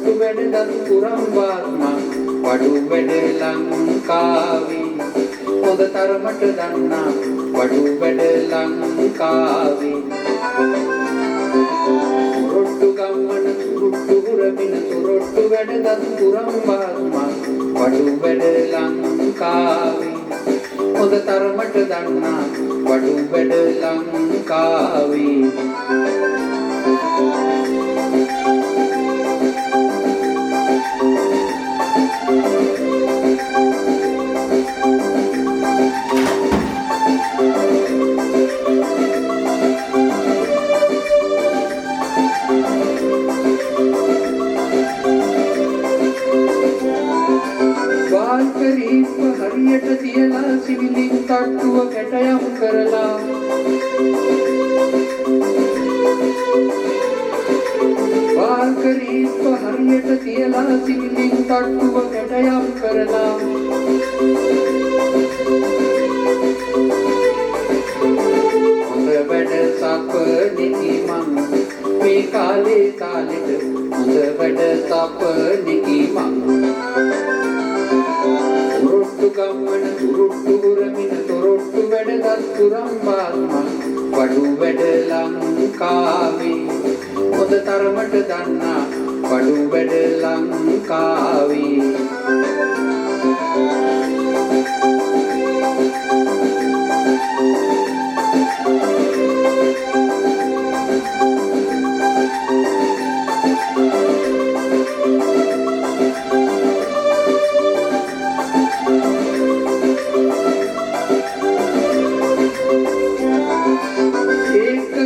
සුරුට්ටු වැඩදත් පුරම්බාත්ම වඩු වැඩ ලංකාවේ හොඳ තරමට දන්නා වඩු වැඩ ලංකාවේ සුරුට්ටු ගම්මන සුරුට්ටු හුරමින සුරුට්ටු වැඩදත් පුරම්බාත්ම වඩු වැඩ ලංකාවේ හොඳ තරමට දන්නා වඩු වැඩ ලංකාවේ වාල්කරීප හරියට තියලා සිවිලින් තට්ටුව කැටයම් කරලා වාල්කරීප හරියට තියලා සිවිලින් තට්ටුව කැටයම් කරලා හොඳ වැඩ සපනෙකි මං මේ කාලේ තාලෙට හොඳ වැඩ සපනෙකි මං සුරුට්ටු ගම්මන සුරුට්ටු හුරමින සුරුට්ටු වැඩදත් පුරම්බාත්ම වඩු වැඩ ලංකාවේ හොඳ තරමට දන්නා වඩු වැඩ ලංකාවේ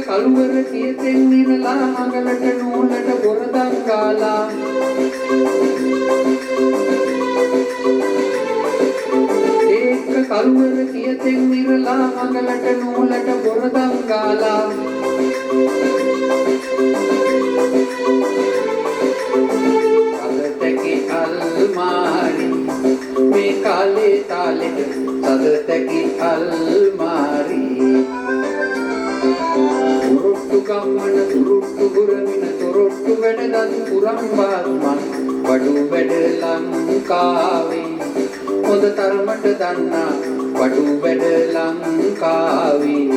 කළුවර කියතෙන් නිරලා හඟලට නූලට බොරදම් කාලා ඒක කළුවර කියතෙන් නිරලා හඟලට නූලට බොරදම් කාලා සදතැකි අල්මාරි මේ කාලේ තාලෙට සදතැකි අල්මාරි සුරුට්ටු ගම්මන සුරුට්ටු හුරමින සුරුට්ටු වැඩදත් පුරම්බාත්ම වඩු වැඩ ලංකාවේ හොඳ තරමට දන්නා වඩු වැඩ ලංකාවේ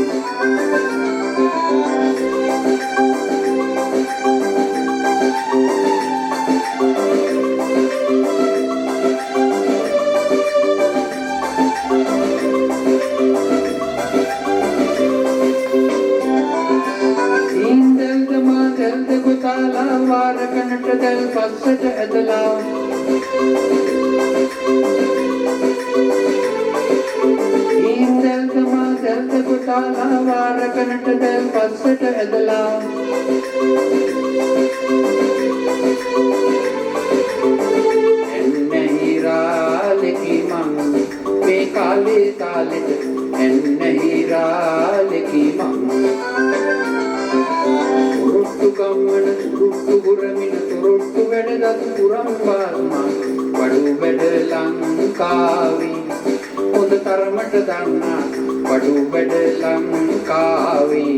වාරකනට දැල් පස්සට ඇදලා ඉන්දල් තමා දැල්ත කොටාලා වාරකනට දැල් පස්සට ඇදලා එන්නහිරාලෙකි මං මේ කාලේ තාලෙට එන්නහිරාලෙකි මං සුරුට්ටු ගම්මන සුරුට්ටු හුරමින සුරුට්ටු වැඩදත් පුරම්බාත්ම වඩු වැඩ ලංකාවේ හොඳ තරමට දන්නා වඩු වැඩ ලංකාවේ